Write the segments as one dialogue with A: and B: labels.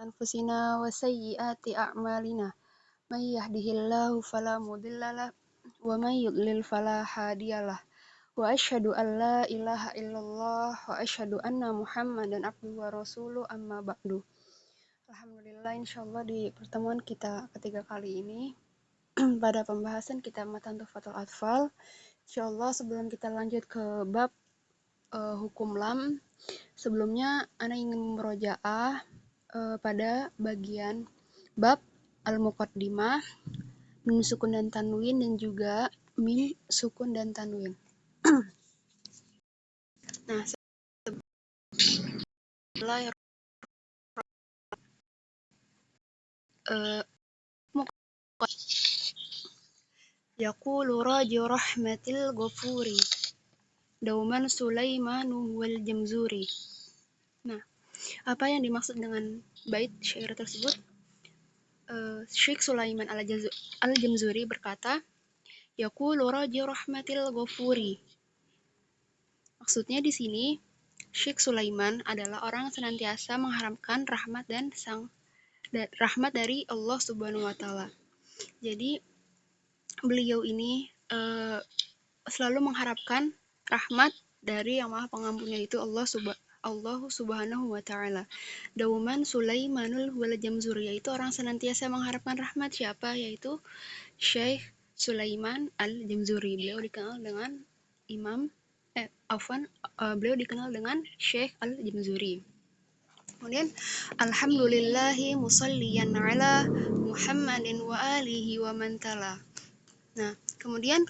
A: أنفسنا وسيئات أعمالنا من يهده الله فلا مضل له ومن يضلل فلا هادي له وأشهد أن لا إله إلا الله وأشهد أن محمدا عبده ورسوله أما بعد. Alhamdulillah, insyaallah di pertemuan kita ketiga kali ini pada pembahasan kitab Matan Tuhfatul Atfal. Insyaallah sebelum kita lanjut ke bab hukum lam, sebelumnya ana ingin merojaah pada bagian bab al-muqaddimah, mim sukun dan tanwin, dan juga mim sukun dan tanwin. Nah, setelah yaqulu raji rahmatil ghafuri dauman Sulaimanu wal Jamzuri. Nah, apa yang dimaksud dengan bait syair tersebut? Syekh Sulaiman al-Jamzuri berkata, yaqulu raji rahmatil ghafuri. Maksudnya di sini Syekh Sulaiman adalah orang yang senantiasa mengharapkan rahmat rahmat dari Allah Subhanahu wa taala. Jadi beliau ini selalu mengharapkan rahmat dari Yang Maha Pengampun, yaitu Allah Subhanahu wa taala. Dauman Sulaimanul wal Jamzuri, yaitu orang senantiasa mengharapkan rahmat siapa? Yaitu Syekh Sulaiman al-Jamzuri. Beliau dikenal dengan beliau dikenal dengan Syekh al-Jamzuri. Kemudian alhamdulillahi musalliyan ala Muhammadin wa alihi wa man tala. Nah, kemudian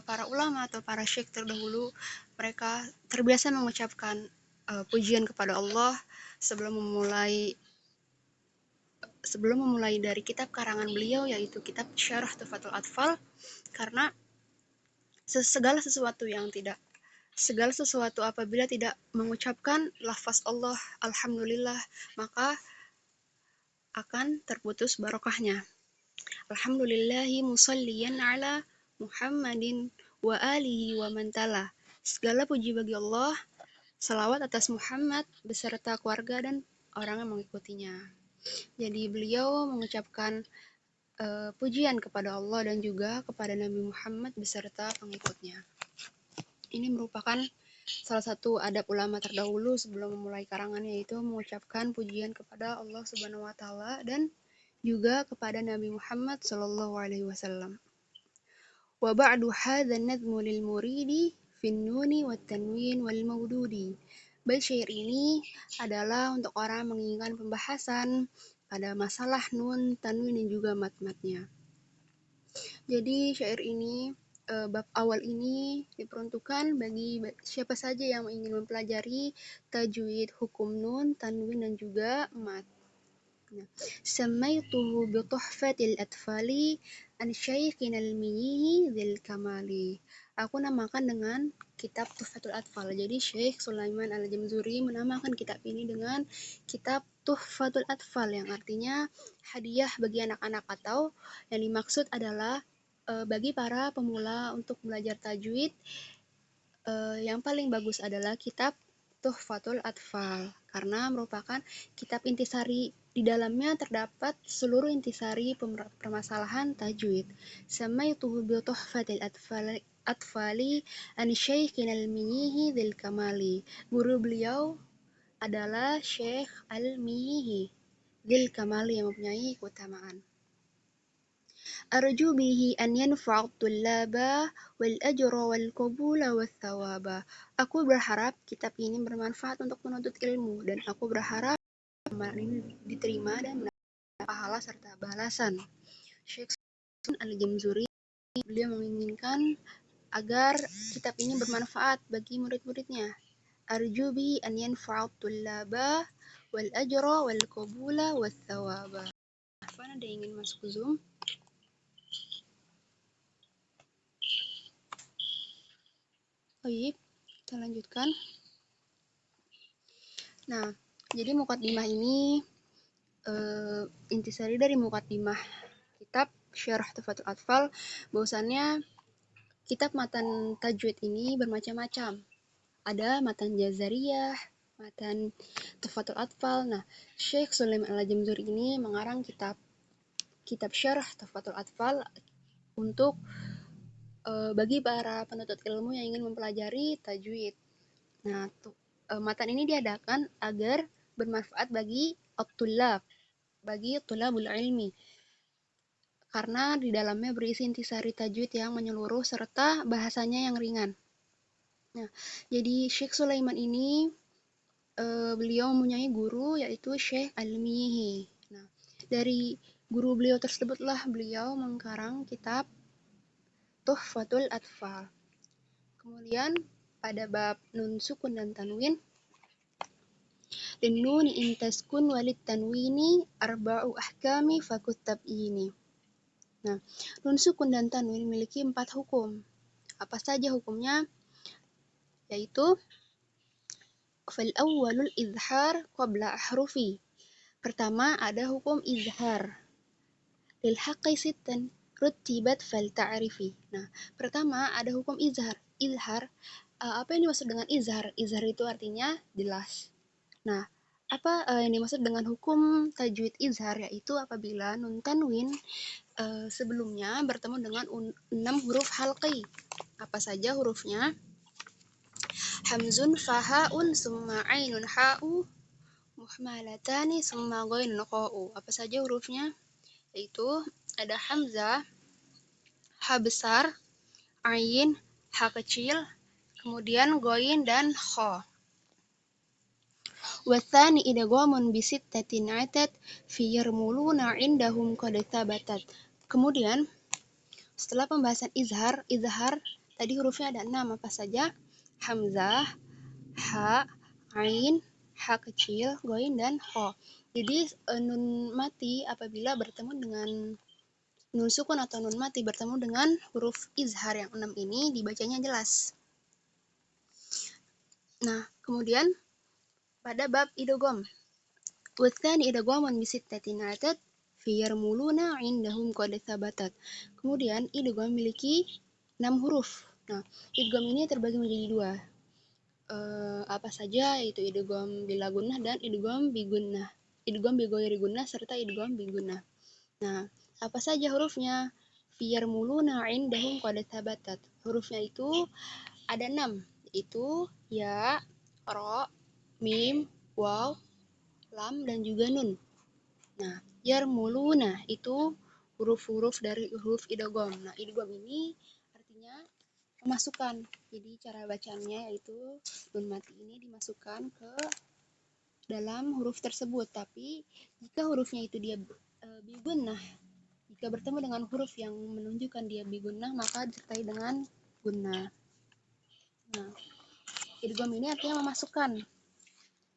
A: para ulama atau para syekh terdahulu, mereka terbiasa mengucapkan pujian kepada Allah sebelum memulai dari kitab karangan beliau, yaitu kitab Syarah Tuhfatul Atfal, karena segala sesuatu apabila tidak mengucapkan lafaz Allah alhamdulillah, maka akan terputus barokahnya. Alhamdulillahi musalliyan ala Muhammadin wa alihi wa man tala. Segala puji bagi Allah, salawat atas Muhammad beserta keluarga dan orang yang mengikutinya. Jadi beliau mengucapkan pujian kepada Allah dan juga kepada Nabi Muhammad beserta pengikutnya. Ini merupakan salah satu adab ulama terdahulu sebelum memulai karangannya, yaitu mengucapkan pujian kepada Allah Subhanahu wa taala dan juga kepada Nabi Muhammad sallallahu alaihi wasallam. Wa ba'du hadzal nadmu lil muridi fin nuni wat tanwin wal maududi. Bait syair ini adalah untuk orang menginginkan pembahasan pada masalah nun, tanwin, dan juga mat-matnya. Jadi syair ini, bab awal ini diperuntukkan bagi siapa saja yang ingin mempelajari tajwid, hukum nun, tanwin, dan juga mat. Samaituhu bi tuhfatil atfali an syaikhina al-miyyi dzil kamali. Aku namakan dengan kitab Tuhfatul Atfal. Jadi Syekh Sulaiman al-Jamzuri menamakan kitab ini dengan kitab Tuhfatul Atfal, yang artinya hadiah bagi anak-anak, atau yang dimaksud adalah bagi para pemula untuk belajar tajwid, yang paling bagus adalah kitab Tuhfatul Atfal, karena merupakan kitab intisari. Di dalamnya terdapat seluruh intisari permasalahan tajwid. Samaituhu bi Tuhfatil Atfali an Syaikhina al-Miyyi dzil kamali. Guru beliau adalah Syekh al-Miyyi dzil kamali, yang mempunyai keutamaan. Arju bihi an yanfa'a tullaba wal ajra wal qabula wath thawaba. Aku berharap kitab ini bermanfaat untuk menuntut ilmu, dan aku berharap amalan ini diterima dan mendapat pahala serta balasan. Syekh al-Jamzuri, beliau menginginkan agar kitab ini bermanfaat bagi murid-muridnya. Arju bihi an yanfa'a tullaba wal ajra wal qabula wath thawaba. Apa ada yang ingin masuk ke Zoom? Baik, kita lanjutkan. Nah, jadi muqaddimah ini intisari dari muqaddimah kitab Syarah Tuhfatul Atfal, bahwasannya kitab matan tajwid ini bermacam-macam. Ada matan jazariyah, matan Tuhfatul Atfal. Nah, Syekh Sulaiman Al-Jamzuri ini mengarang kitab syarah Tuhfatul Atfal untuk bagi para penuntut ilmu yang ingin mempelajari tajwid. Nah, matan ini diadakan agar bermanfaat bagi tulabul ilmi, karena di dalamnya berisi intisari tajwid yang menyeluruh serta bahasanya yang ringan. Nah, jadi Syekh Sulaiman ini beliau mempunyai guru yaitu Syekh Al-Mihi. Nah, dari guru beliau tersebutlah beliau mengkarang kitab Tuhfatul Atfal. Kemudian pada bab nun sukun dan tanwin, linnuni in taskun walid tanwini arba'u ahkami fakut tab'ini. Nah, nun sukun dan tanwin memiliki 4 hukum. Apa saja hukumnya? Yaitu fal awwalul izhar qabla ahrufi. Pertama ada hukum izhar. Lil haqqi sittan rutibat fal ta'rifi. Nah, pertama ada hukum izhar. Apa yang dimaksud dengan izhar? Izhar itu artinya jelas. Nah, apa yang dimaksud dengan hukum tajwid izhar, yaitu apabila nun tanwin sebelumnya bertemu dengan 6 huruf halqi. Apa saja hurufnya? Hamzun, fahaun, summa ainun, ha'u, muhmalatani, summa ghainun, qa'u. Apa saja hurufnya? Yaitu ada hamzah, ha besar, ain, ha kecil, kemudian ghain dan kha. Wathani idghamun bisittatin atat fi yarmuluna indahum qad thabatat. Kemudian setelah pembahasan izhar tadi hurufnya ada 6, apa saja? Hamzah, ha, ain, ha kecil, ghain dan kha. Jadi nun mati apabila bertemu dengan nun sukun atau nun mati bertemu dengan huruf izhar yang 6 ini dibacanya jelas. Nah, kemudian pada bab idgham. Watsani idghamun bisittatin atat fi yarmuluna indahum qad thabatat. Kemudian idgham memiliki 6 huruf. Nah, idgham ini terbagi menjadi 2. Apa saja? Yaitu idgham bila gunnah dan idgham bi gunnah. Idgham bi ghairi gunnah serta idgham bi gunnah. Nah, apa saja hurufnya? Fi yarmuluna indahum qad thabatat. Hurufnya itu ada 6, yaitu ya, ro, mim, waw, lam, dan juga nun. Nah, yarmuluna itu huruf-huruf dari huruf idgham. Nah, idgham ini artinya memasukkan. Jadi cara bacanya yaitu nun mati ini dimasukkan ke dalam huruf tersebut. Tapi jika hurufnya itu dia bigunnah, jika bertemu dengan huruf yang menunjukkan dia bigunnah, maka disertai dengan gunnah. Nah, idgham ini artinya memasukkan.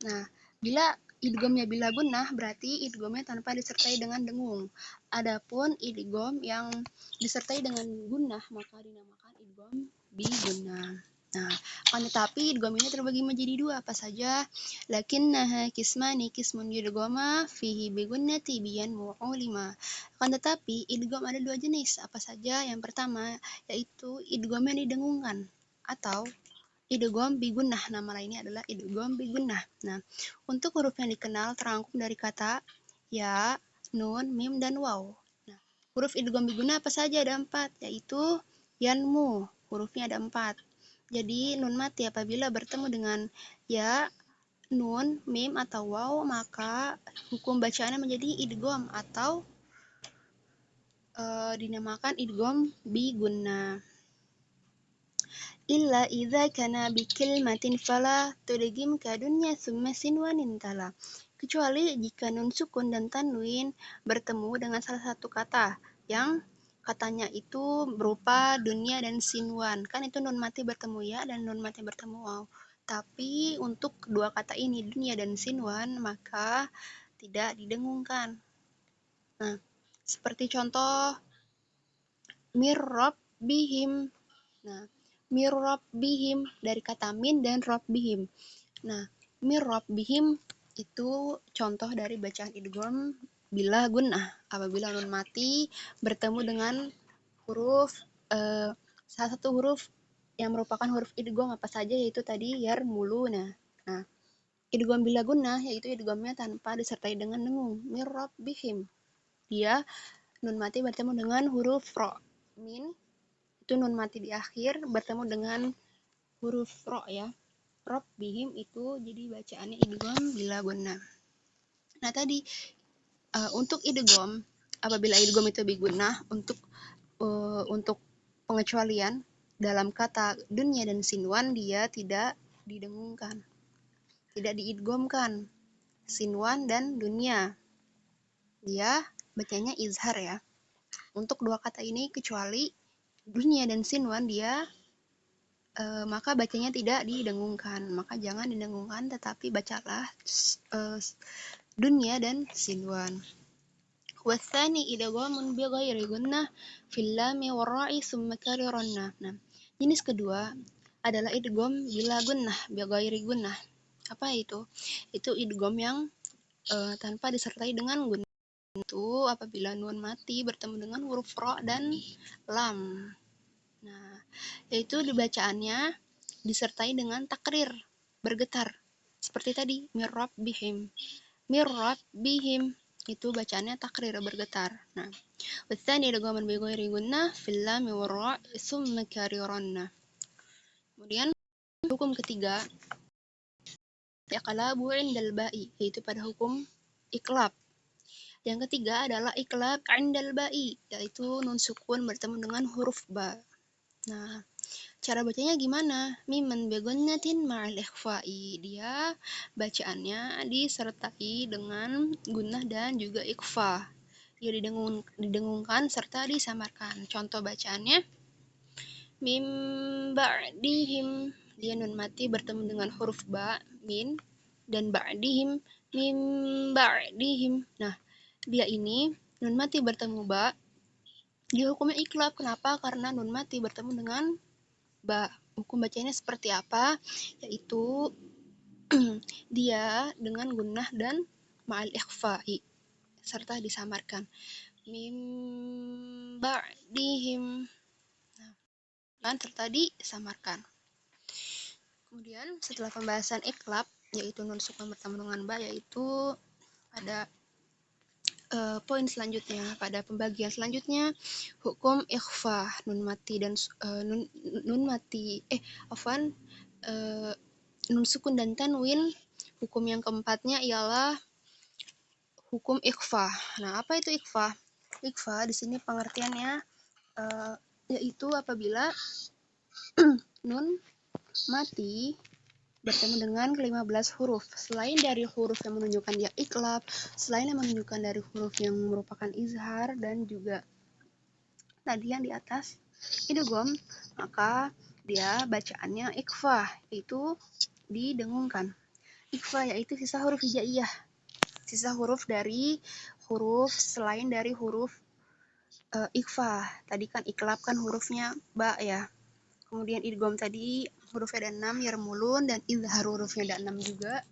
A: Nah, bila idghamnya bila gunnah berarti idghamnya tanpa disertai dengan dengung. Adapun idgham yang disertai dengan gunnah maka dinamakan idgham bi gunnah. Nah, akan tetapi idgham ini terbagi menjadi 2, apa saja? Lakinnaha kismani kismun yudghama fihi bi gunnati biyan mu'ulima. Akan tetapi idgham ada 2 jenis, apa saja? Yang pertama yaitu idgham yang didengungkan atau idgham bi gunnah. Nama lainnya adalah idgham bi gunnah. Nah, untuk huruf yang dikenal terangkum dari kata ya, nun, mim, dan waw. Nah, huruf idgham bi gunnah apa saja? Ada 4, yaitu yanmu. Hurufnya ada 4. Jadi nun mati apabila bertemu dengan ya, nun, mim, atau waw, maka hukum bacaannya menjadi idgham atau dinamakan idgham bi gunnah. Illa idza kana bi kalimatin fala tudghim kadunya summa sinwanin tala. Kecuali jika nun sukun dan tanwin bertemu dengan salah satu kata yang katanya itu berupa dunia dan sinwan. Kan itu nun mati bertemu ya dan nun mati bertemu waw. Tapi untuk kedua kata ini dunia dan sinwan maka tidak didengungkan. Nah, seperti contoh mir rabbihim. Nah, mir rabbihim dari kata min dan rabbihim. Nah, mir rabbihim itu contoh dari bacaan idgham bila gunnah. Apabila nun mati bertemu dengan huruf salah satu huruf yang merupakan huruf idgham apa saja, yaitu tadi yarmuluna. Nah, Idgham bila gunnah yaitu idghamnya tanpa disertai dengan dengung. Mir rabbihim. Dia nun mati bertemu dengan huruf ro. Min itu nun mati di akhir bertemu dengan huruf ro ya. Rabbihim itu jadi bacaannya idgham bila gunnah. Nah tadi untuk idgham, apabila idgham itu bigunnah, untuk pengecualian dalam kata dunya dan sinwan dia tidak didengungkan, tidak diidghamkan. Sinwan dan dunya dia bacanya izhar ya. Untuk dua kata ini kecuali dunya dan sinwan dia maka bacanya tidak didengungkan, maka jangan didengungkan tetapi bacalah dunya dan sinwan. والثاني إدغام بغير غنة في اللام والراء ثم كررنا. Nah, jenis kedua adalah idgham bila gunnah, bighairi gunnah. Apa itu? Itu idgham yang tanpa disertai dengan gunnah. Itu apabila nun mati bertemu dengan huruf ra dan lam. Nah, yaitu dibacaannya disertai dengan takrir, bergetar. Seperti tadi, mirrab bihim. Itu bacaannya takrir, bergetar. Nah, والثاني idghaman bi ghairi gunnah fil lam wal ra tsumma kariranna. Kemudian hukum ketiga iqlabu indal ba'i, yaitu pada hukum iqlab. Yang ketiga adalah iqlab indal ba'i, yaitu nun sukun bertemu dengan huruf ba. Nah, cara bacanya gimana? Mimman bi gunnatin ma'al ikhfa'i. Dia bacaannya disertai dengan gunnah dan juga ikhfa. Dia didengungkan serta disamarkan. Contoh bacaannya mim ba'dihim. Dia nun mati bertemu dengan huruf ba, min, dan ba'dihim, mim ba'dihim. Nah, dia ini nun mati bertemu ba, dia hukumnya iqlab. Kenapa? Karena nun mati bertemu dengan ba. Hukum bacanya seperti apa? Yaitu dia dengan gunnah dan ma'al ikhfa'i serta disamarkan. Mim ba'dihim. Nah, serta disamarkan. Kemudian setelah pembahasan iqlab yaitu nun sukun bertemu dengan ba, yaitu pada poin selanjutnya, pada pembagian selanjutnya hukum ikhfa, nun mati dan nun sukun dan tanwin. Hukum yang keempatnya ialah hukum ikhfa. Nah, apa itu ikhfa? Ikhfa di sini pengertiannya yaitu apabila nun mati bertemu dengan ke-15 huruf. Selain dari huruf yang menunjukkan dia iqlab, selain yang menunjukkan dari huruf yang merupakan izhar dan juga tadi yang di atas idgham, maka dia bacaannya ikhfa, yaitu didengungkan. Ikhfa yaitu sisa huruf hijaiyah, sisa huruf dari huruf selain dari huruf ikhfa. Tadi kan iqlab kan hurufnya ba ya. Kemudian idgham tadi hurufnya ada 6, yarmulun, dan izhar hurufnya ada 6 juga,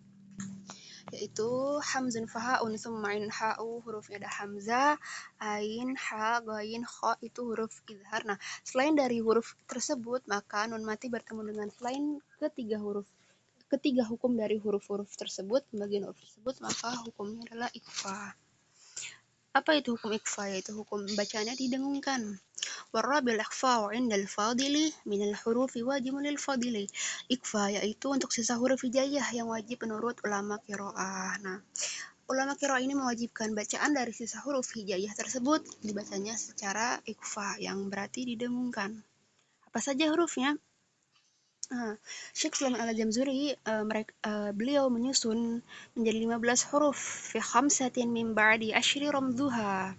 A: yaitu hamzun fahaun summa ain ha'u, hurufnya ada hamzah, ain, ha, ghain, kha, itu huruf izhar. Nah, selain dari huruf tersebut, maka nun mati bertemu dengan selain ketiga hukum dari huruf-huruf tersebut, pembagian huruf tersebut, maka hukumnya adalah ikhfa. Apa itu hukum ikhfa? Yaitu hukum bacanya didengungkan. Warabil ikhfa'u 'indal fadili minal hurufi wajibun lil fadili. Ikhfa yaitu untuk sisa huruf hijaiyah yang wajib menurut ulama qiraah. Nah, ulama qiraah ini mewajibkan bacaan dari sisa huruf hijaiyah tersebut dibacanya secara ikhfa, yang berarti didengungkan. Apa saja hurufnya? Syekh Sulaiman Al-Jamzuri beliau menyusun menjadi 15 huruf fi khamsatin min ba'di asyri ramdhuha.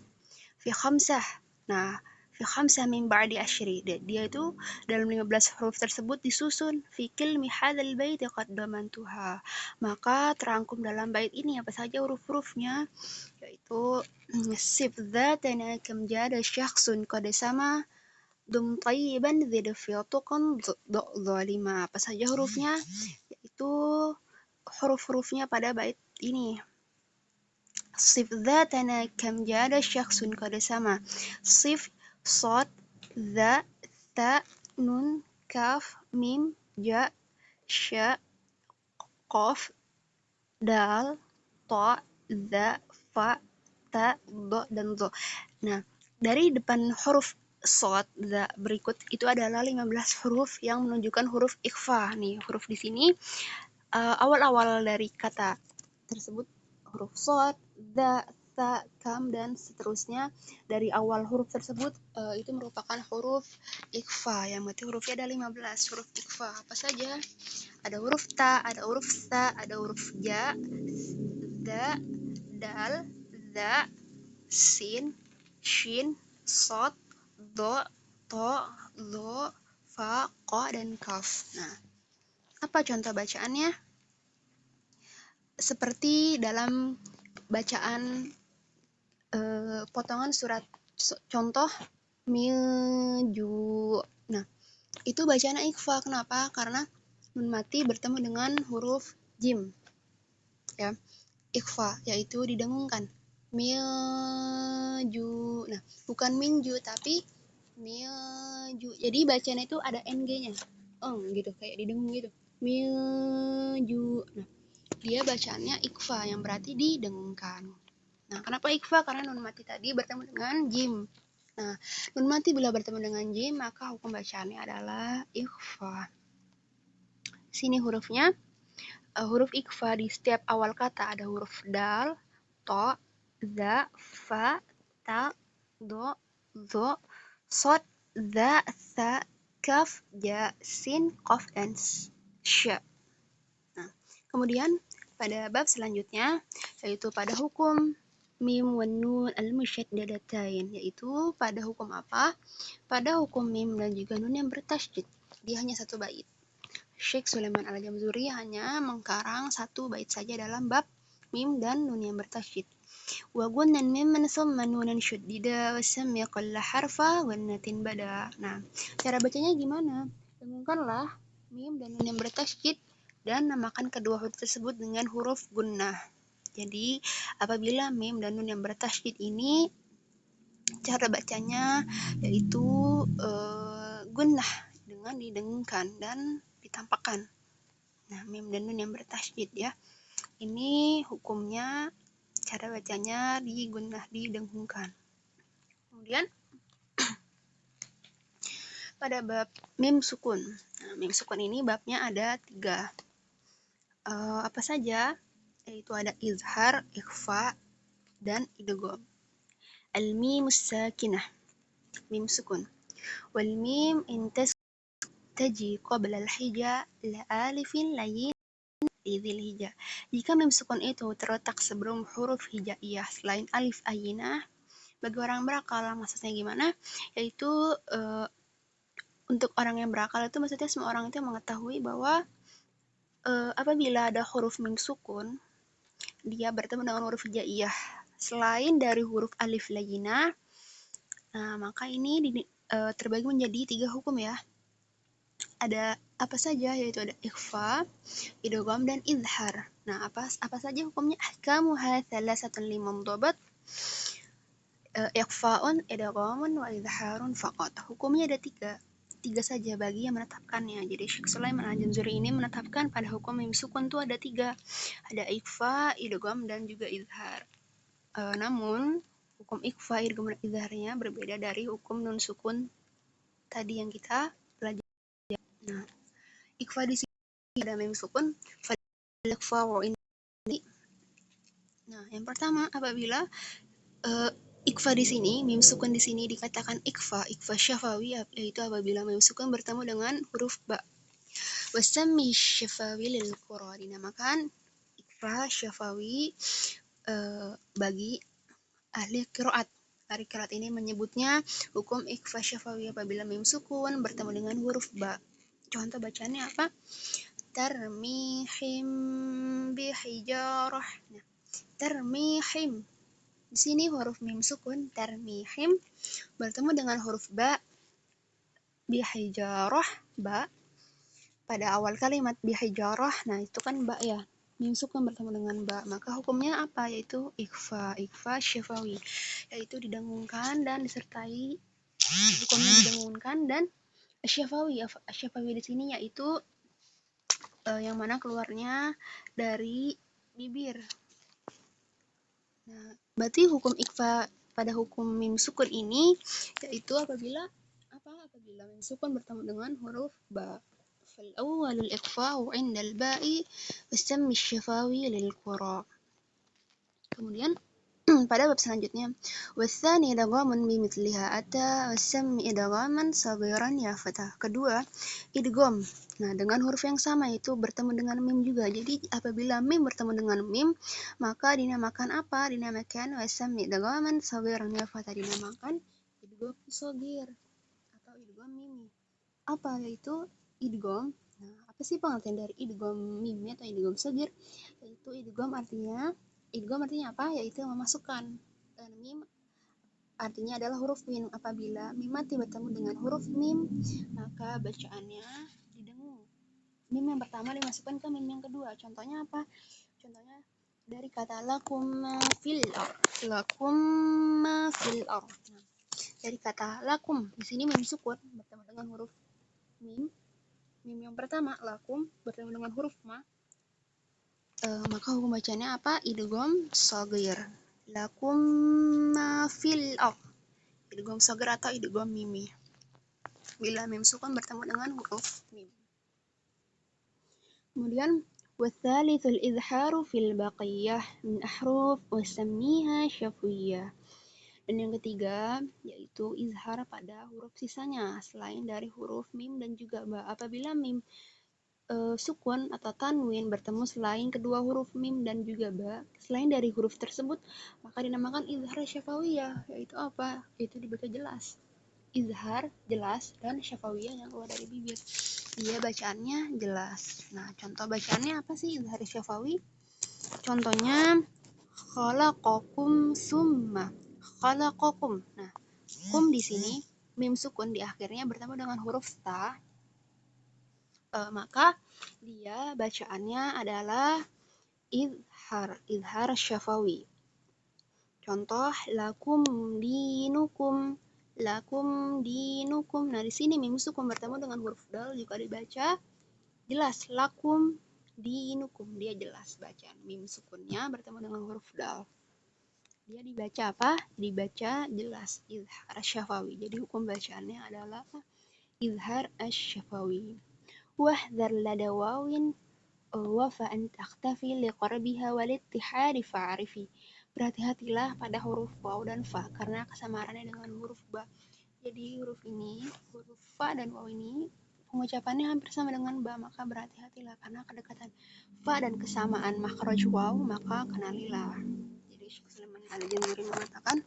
A: Fi khamsah. Nah, fi khamsah min ba'di asyri. Dia itu dalam 15 huruf tersebut disusun fi kilmi hadzal bait qaddamantuha. Maka terangkum dalam bait ini apa saja huruf-hurufnya, yaitu sif dzatana kam jada syakhsun qad sama dum tayyiban zid fi tuqan zalima. Apa saja hurufnya? Yaitu huruf-hurufnya pada bait ini. Sif dzatana kam jada syakhsun qad sama. Sif, shad, dza, ta, nun, kaf, mim, ja, sya, qaf, dal, to, za, fa, ta, do, dan zo. Nah, dari depan huruf sod, za berikut itu adalah 15 huruf yang menunjukkan huruf ikhfa. Nih, huruf di sini awal-awal dari kata tersebut huruf sod, za, ta, kam, dan seterusnya. Dari awal huruf tersebut itu merupakan huruf ikhfa, yang berarti hurufnya ada 15 huruf ikhfa. Apa saja? Ada huruf ta, ada huruf sa, ada huruf ja, da, dal, za, sin, shin, sod, do, to, zo, fa, ko, dan kaf. Nah, apa contoh bacaannya? Seperti dalam bacaan potongan surat contoh miju. Nah, itu bacaannya ikhfa. Kenapa? Karena nun mati bertemu dengan huruf jim. Ya, ikhfa yaitu didengungkan. Milju. Nah, bukan minju tapi milju. Jadi bacanya itu ada ng-nya. Gitu, kayak didengung gitu. Milju. Nah, dia bacaannya ikhfa yang berarti didengungkan. Nah, kenapa ikhfa? Karena nun mati tadi bertemu dengan jim. Nah, nun mati bila bertemu dengan jim, maka hukum bacaannya adalah ikhfa. Sini hurufnya. Huruf ikhfa di setiap awal kata ada huruf dal, to, za, fa, ta, do, zo, sod, za, sa, kaf, ja, sin, qaf, dan sya. Nah, kemudian pada bab selanjutnya yaitu pada hukum mim wan nun al-musyaddadatain, yaitu pada hukum apa? Pada hukum mim dan juga nun yang bertasydid. Dia hanya satu bait. Syekh Sulaiman Al-Jamzuri hanya mengkarang satu bait saja dalam bab mim dan nun yang bertasydid. Wa gunnan mimman summa nunan syuddida wa sammi qalla harfa wannatin bada. Nah, cara bacanya gimana? Dengungkanlah mim dan nun yang bertasydid dan namakan kedua huruf tersebut dengan huruf gunnah. Jadi, apabila mim dan nun yang bertasydid ini cara bacanya yaitu gunnah dengan didengungkan dan ditampakkan. Nah, mim dan nun yang bertasydid ya. Ini hukumnya cara bacanya digunnah, didengungkan. Kemudian pada bab mim sukun. Nah, mim sukun ini babnya ada 3. Apa saja? Yaitu ada izhar, ikhfa, dan idgham. Al-mim sakinah, mim sukun. Wal mim in taji qabla al-hija la alifin layin lidhil hija. Jika mim sukun itu terletak sebelum huruf hijaiyah selain alif ayinah, bagi orang berakal maksudnya gimana? Yaitu untuk orang yang berakal itu maksudnya semua orang itu mengetahui bahwa apabila ada huruf mim sukun, dia bertemu dengan huruf hijaiyah selain dari huruf alif layinah. Nah, maka ini terbagi menjadi 3 hukum ya. Ada apa saja? Yaitu ada ikhfa, idgham, dan izhar. Nah, apa saja hukumnya? Ahkamuha thalathatun liman dhabat, ikhfa'un, idghamun, wa izharun faqat. Hukumnya ada 3 saja bagi yang menetapkannya. Jadi Syekh Sulaiman Al-Jamzuri ini menetapkan pada hukum mim sukun itu ada 3. Ada ikhfa, idgham, dan juga izhar. Namun hukum ikhfa, idgham, dan izharnya berbeda dari hukum nun sukun tadi yang kita pelajari. Nah, ikhfa di sini ada mim sukun, fal-ikhfa wa ini. Nah, yang pertama apabila ikhfa di sini, mim sukun di sini dikatakan ikhfa syafawi, yaitu apabila mim sukun bertemu dengan huruf ba. Wasammi syafawi lil qura, dinamakan ikhfa syafawi bagi ahli qiraat. Ahli qiraat ini menyebutnya hukum ikhfa syafawi apabila mim sukun bertemu dengan huruf ba. Contoh bacaannya apa? Tarmihim bihijarah. Nah, tarmihim. Di sini huruf mim sukun tarmihim bertemu dengan huruf ba bihijarah, ba pada awal kalimat bihijarah. Nah, itu kan ba ya. Mim sukun bertemu dengan ba, maka hukumnya apa? Yaitu ikhfa syafawi, yaitu didengungkan dan disertai hukumnya didengungkan dan syafawi. Syafawi di sini yaitu yang mana keluarnya dari bibir. Nah, berarti hukum ikfa pada hukum mim sukun ini yaitu apabila mim sukun bertemu dengan huruf ba. Fal awwalul ikhfa'u 'inda al-ba'i wasammi asy-syafawi lil qura. Kemudian pada bab selanjutnya wasani idghamun bimithliha ata wasammi idghaman saghiran ya fatah. Kedua, idgham. Nah, dengan huruf yang sama itu bertemu dengan mim juga. Jadi apabila mim bertemu dengan mim, maka dinamakan apa? Dinamakan wasammi idghaman saghiran ya fatah, dinamakan idgham shaghir atau idgham mimi. Apa yaitu idgham? Nah, apa sih pengertian dari idgham mimi atau idgham shaghir? Yaitu idgham artinya apa? Yaitu memasukkan. Dan mim artinya adalah huruf mim. Apabila mim mati bertemu dengan huruf mim, maka bacaannya didengung. Mim yang pertama dimasukkan ke mim yang kedua. Contohnya apa? Contohnya dari kata lakum fil ard. Lakum fil ard. Nah, dari kata lakum, di sini mim sukun bertemu dengan huruf mim. Mim yang pertama lakum bertemu dengan huruf ma. Maka hukum bacanya apa? Idgham shaghir. Lakum ma fil ard. Idgham shaghir atau idgham mimi. Bila mim sukun bertemu dengan huruf mim. Kemudian watsalitsul izharu fil baqiyah min ahruf wasammiha syafwiyah. Dan yang ketiga yaitu izhar pada huruf sisanya selain dari huruf mim dan juga ba. Apabila mim sukun atau tanwin bertemu selain kedua huruf mim dan juga ba, selain dari huruf tersebut, maka dinamakan izhar syafawiyah, yaitu apa? Itu dibaca jelas. Izhar jelas dan syafawiyah yang keluar dari bibir. Dia bacaannya jelas. Nah, contoh bacaannya apa sih izhar syafawi? Contohnya khalaqakum summa khalaqakum. Nah, kum di sini mim sukun di akhirnya bertemu dengan huruf ta. Maka dia bacaannya adalah izhar syafawi. Contoh lakum dinukum. Nah, di sini mim sukun bertemu dengan huruf dal juga dibaca jelas lakum dinukum. Dia jelas bacaan mim sukunnya bertemu dengan huruf dal. Dia dibaca apa? Dibaca jelas izhar syafawi. Jadi hukum bacaannya adalah izhar asy-syafawi. واحذر لدى واو وفا أن تختفي لقربها والاttihad fa'arifi. Berhati-hatilah pada huruf waw dan fa karena kesamarannya dengan huruf ba. Jadi huruf fa dan waw ini pengucapannya hampir sama dengan ba, maka berhati-hatilah karena kedekatan fa dan kesamaan makhraj waw, maka kenalilah. Jadi Syekh Sulaiman Al-Jazari mengatakan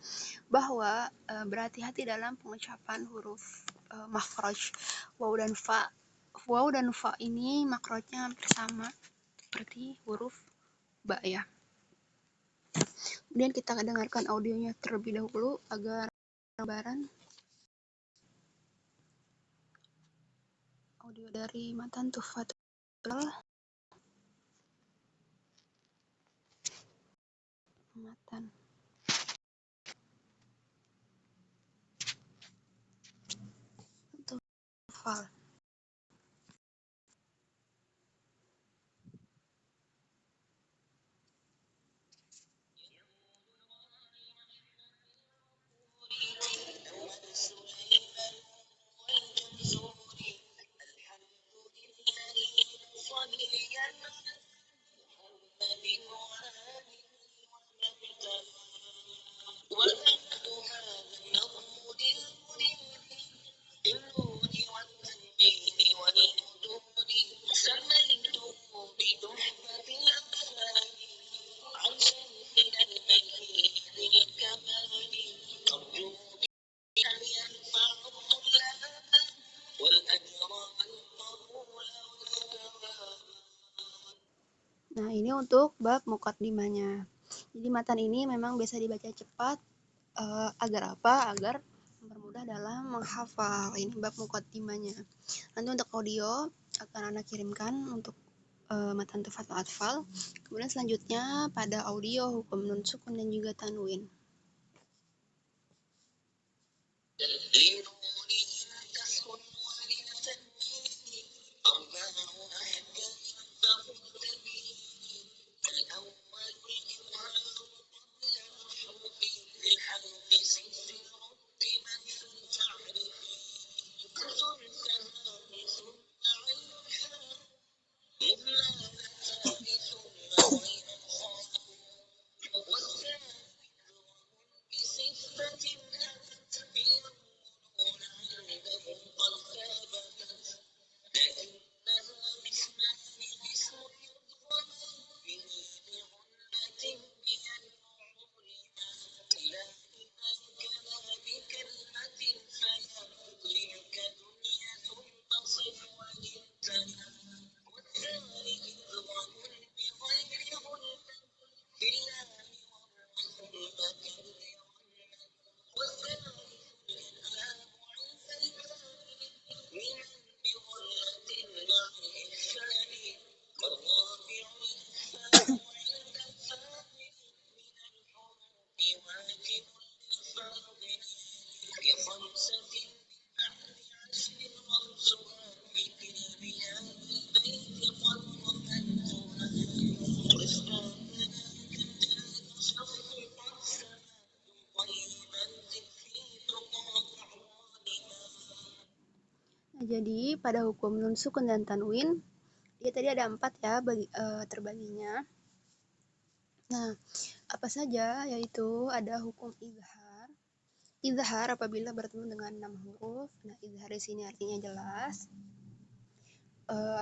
A: bahwa berhati-hati dalam pengucapan huruf makhraj waw dan fa. Waw dan fa ini makrotnya hampir sama seperti huruf ba ya. Kemudian kita dengarkan audionya terlebih dahulu agar gambaran. Audio dari matan Tuhfatul matan. Tuhfal. Nah, ini untuk bab muqaddimahnya. Jadi matan ini memang biasa dibaca cepat agar apa? Agar mempermudah dalam menghafal. Ini bab muqaddimahnya. Nanti untuk audio akan Anda kirimkan untuk matan Tuhfatul Atfal. Kemudian selanjutnya pada audio hukum nun sukun dan juga tanwin. Jadi pada hukum nun sukun dan tanwin, dia tadi ada 4 ya terbaginya. Nah, apa saja? Yaitu ada hukum izhar. Izhar apabila bertemu dengan 6 huruf. Nah, izhar di sini artinya jelas.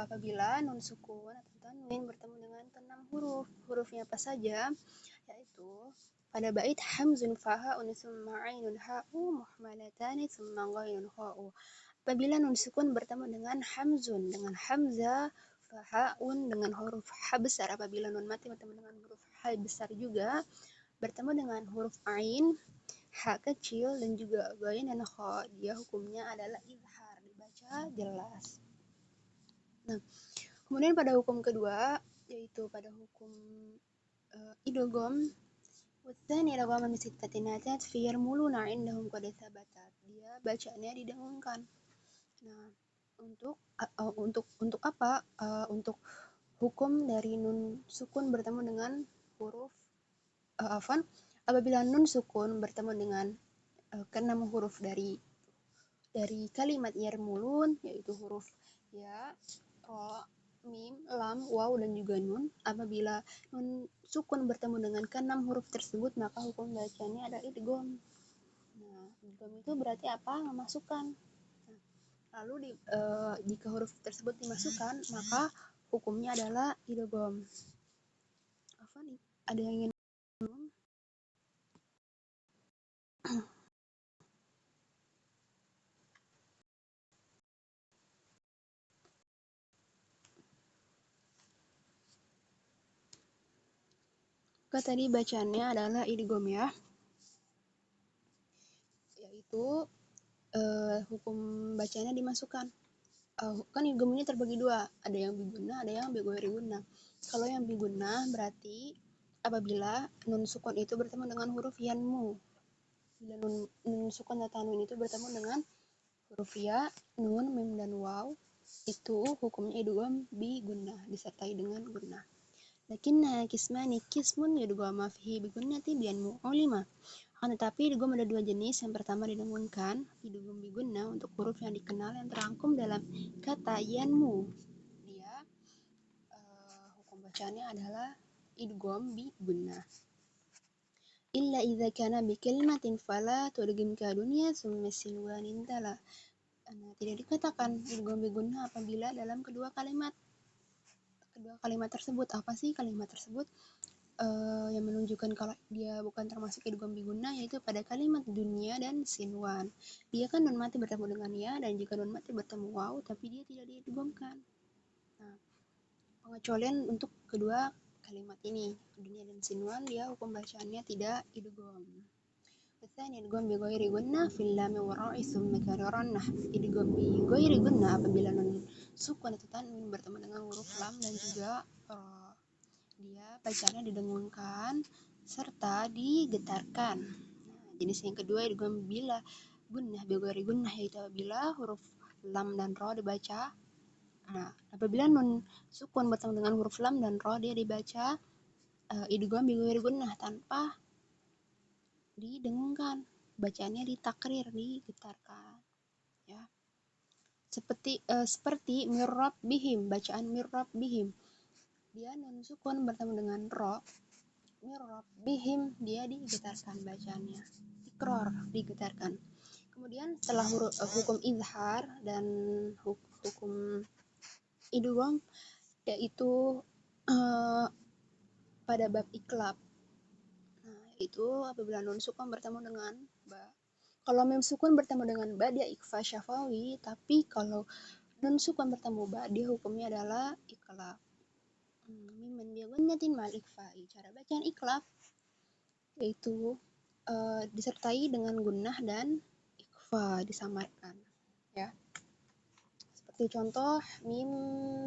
A: Apabila nun sukun atau tanwin bertemu dengan ke-6 huruf. Hurufnya apa saja? Yaitu pada bait hamzun fahaun summa ainun ha'u muhmalatani summa ghainun kha'u. Apabila nun sukun bertemu dengan hamzun, dengan hamzah, fahaun dengan huruf ha besar. Apabila nun mati bertemu dengan huruf ha besar juga, bertemu dengan huruf ain, ha kecil, dan juga ghain dan kha. Dia hukumnya adalah izhar, dibaca jelas. Nah, kemudian pada hukum kedua, yaitu pada hukum idgham. والثاني رغم بستة ناتات فيرملون عندهم قد ثبتت. Dia bacanya didengungkan. Nah, untuk apa? Untuk hukum dari nun sukun bertemu dengan huruf apabila nun sukun bertemu dengan keenam huruf dari kalimat yarmulun, yaitu huruf ya, ro, mim, lam, waw, dan juga nun. Apabila nun sukun bertemu dengan keenam huruf tersebut, maka hukum bacanya ada idgham. Nah, idgham itu berarti apa? Memasukkan. Nah, lalu jika huruf tersebut dimasukkan, maka hukumnya adalah idgham. Ada yang ingin tadi bacaannya adalah idgham ya, yaitu hukum bacanya dimasukkan. Kan idgham ini terbagi dua, ada yang biguna, ada yang bighairi gunna. Kalau yang biguna berarti apabila nun sukun itu bertemu dengan huruf yanmu. Bila nun sukun atau tanwin itu bertemu dengan huruf ya, nun, mim, dan waw, itu hukumnya idgham bigunnah, disertai dengan gunnah. Lakinna kismani kismun yudghama fihi bigunnati biyanmu ulima. Akan tetapi idgham ada dua jenis. Yang pertama didengungkan, idgham bigunnah untuk huruf yang dikenal yang terangkum dalam kata yanmu. Dia hukum bacaannya adalah idgham bigunnah. Illa idza kana bi kalimatin fala tudghim ka dunya summa silwanin tala. Tidak dikatakan idgham bigunnah apabila dalam kedua kalimat tersebut. Apa sih kalimat tersebut? Yang menunjukkan kalau dia bukan termasuk idgham bigunnah, yaitu pada kalimat dunia dan sinwan. Dia kan nun mati bertemu dengan ya, dan jika nun mati bertemu waw, tapi dia tidak diidghamkan. Nah, pengecualian untuk kedua kalimat ini, dunia dan sinwan, dia hukum bacaannya tidak idgham. Tsani idgham bi ghairi gunnah fil lam wa ra'i thumma kararannah. Idgham bi ghairi gunnah apabila nun sukun atau tanwin bertemu dengan huruf lam dan juga dia bacanya didengungkan serta digetarkan. Nah, jenis yang kedua idgham bila gunnah bi ghairi gunnah, yaitu apabila huruf lam dan ra dibaca. Nah, apabila nun sukun bertemu dengan huruf lam dan ra, dia dibaca idgham bi ghairi gunnah tanpa didengungkan, bacaannya ditakrir, digetarkan ya. Seperti mirrab bihim, bacaan mirrab bihim, dia nun sukun bertemu dengan ro, mirrab bihim, dia digetarkan bacaannya, ikror, digetarkan. Kemudian setelah hukum izhar dan hukum idgham, yaitu pada bab iklab. Nah, itu apabila nun sukun bertemu dengan ba. Kalau mim sukun bertemu dengan ba, dia ikhfa syafawi, tapi kalau nun sukun bertemu ba, dia hukumnya adalah iklab. Miman bi gunnatin mal ikhfa'i. Cara bacaan iklab yaitu disertai dengan gunnah dan ikhfa, disamarkan ya. Seperti contoh mim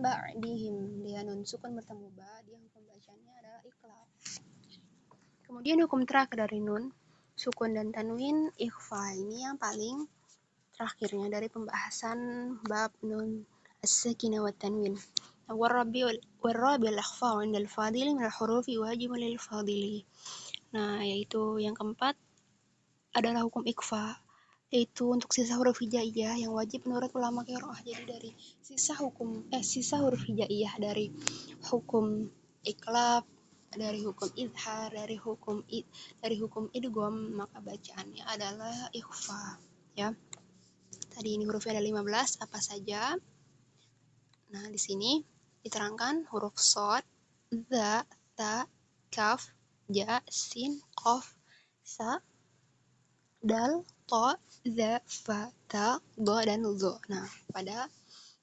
A: ba'dihim, dia nun sukun bertemu ba, dia hukum bacaannya adalah iklab. Kemudian hukum terakhir dari nun sukun dan tanwin, ikhfa. Ini yang paling terakhirnya dari pembahasan bab nun as-sakinah wa tanwin. Warabi al-ikhfa 'inda al-fadili min al-hurufi wajibun lil-fadili. Nah, yaitu yang keempat adalah hukum ikhfa. yaitu untuk sisa huruf hijaiyah yang wajib menurut ulama qiraah. Jadi dari sisa huruf hijaiyah dari hukum iqlab, dari hukum idhar, dari hukum idgham, maka bacaannya adalah ikhfa, ya. Tadi ini hurufnya ada 15, apa saja? Nah, di sini diterangkan huruf shad, dha, ta, kaf, ja, sin, qaf, sa, dal, ta, za, fa, ta, dha, dan dha. Nah, pada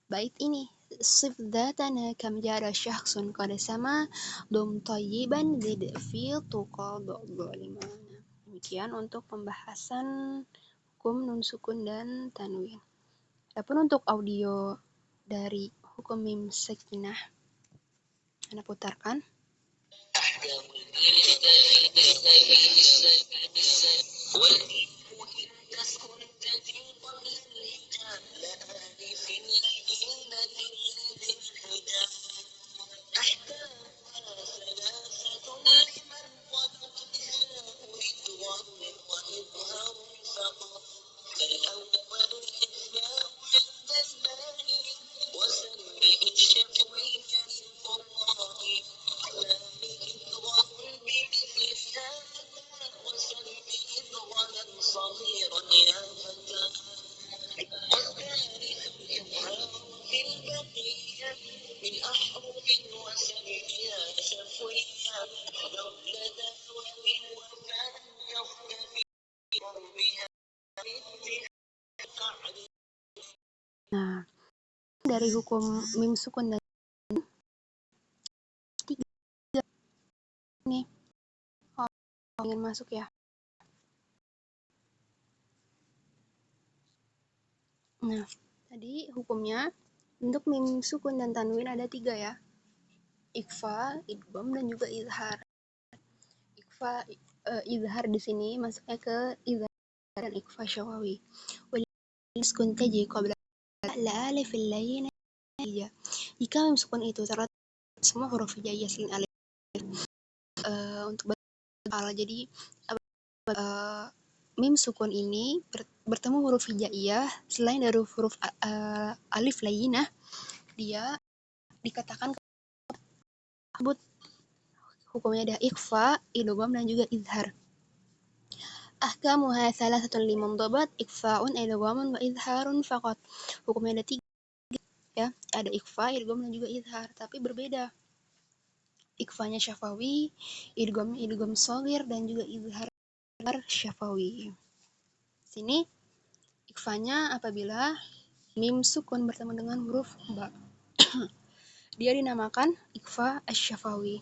A: bait ini sif dzatana kam jara syakhsun qad sama dum thayyiban zid fil tuqa dhalima. Demikian untuk pembahasan hukum nun sukun dan tanwin. Adapun untuk audio dari hukum mim sakinah, Anda putarkan. Nah, dari hukum mim sukun dan tiga nih. Oh, ingin masuk ya. Nah, tadi hukumnya untuk mim sukun dan tanwin ada 3 ya. Ikhfa, idgham, dan juga izhar. Ikhfa, izhar di sini masuknya ke izhar dan ikhfa syawawi. Wal sukun taji qabla la alif al-layyin. Jika mim sukun itu terletak semua huruf hijaiyah selain alif, untuk jadi mim sukun ini bertemu huruf hijaiyah selain dari huruf alif layyinah, dia dikatakan tersebut hukumnya ada ikhfa, idgham, dan juga izhar. Ahkamuha thalathatun liman dhabat, ikhfa'un, idghamun, wa izharun faqat. Hukumnya ada 3 ya, ada ikhfa, idgham, dan juga izhar, tapi berbeda. Ikhfanya syafawi, idgham shaghir, dan juga izhar syafawi. Sini ikhfanya apabila mim sukun bertemu dengan huruf ba. Dia dinamakan ikhfa asy-syafawi.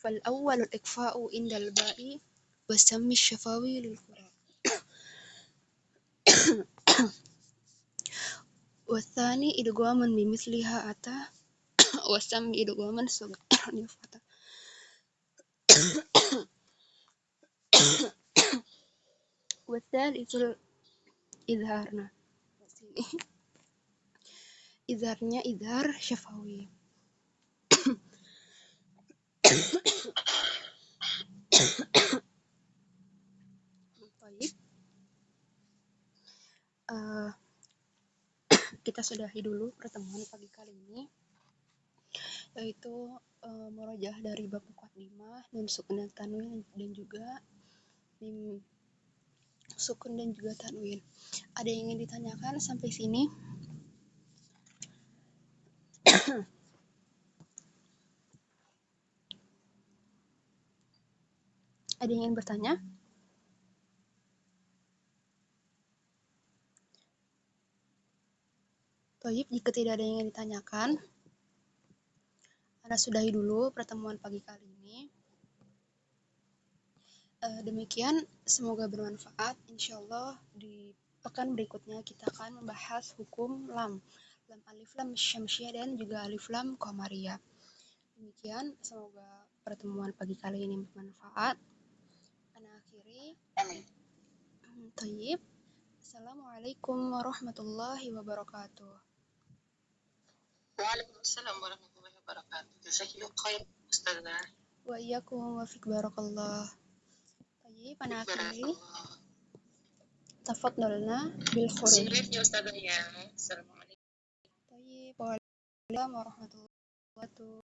A: Fal awwalul ikhfa'u indal ba'i wasammi asy-syafawi lil qura. Watsani idghaman bimithliha ata wasammi idghaman saghir lil fata. Watsalisul izharna. Sini izharnya izhar syafawi. Baik. Kita sudahi dulu pertemuan pagi kali ini, yaitu murojaah dari bab 45, mim sukun dan tanwin, dan juga mim sukun dan juga tanwin. Ada yang ingin ditanyakan sampai sini? Ada yang ingin bertanya? Baik, jika tidak ada yang ingin ditanyakan, Anda sudahi dulu pertemuan pagi kali ini. Demikian, semoga bermanfaat. Insyaallah di pekan berikutnya kita akan membahas hukum lam alif lam syamsiyah dan juga alif lam qamariyah. Demikian, semoga pertemuan pagi kali ini bermanfaat. Ana akhiri. Amin. Thayyib. Assalamualaikum warahmatullahi wabarakatuh. Waalaikumsalam warahmatullahi wabarakatuh. Jazakallahu khair, Ustazah. Wa iyyakum wa fik barakallah. طيب أنا أكمل. تفضلنا بالخروج.
B: سيبك يا أستاذة. السلام عليكم.
A: طيب، وعليكم السلام ورحمة الله وبركاته.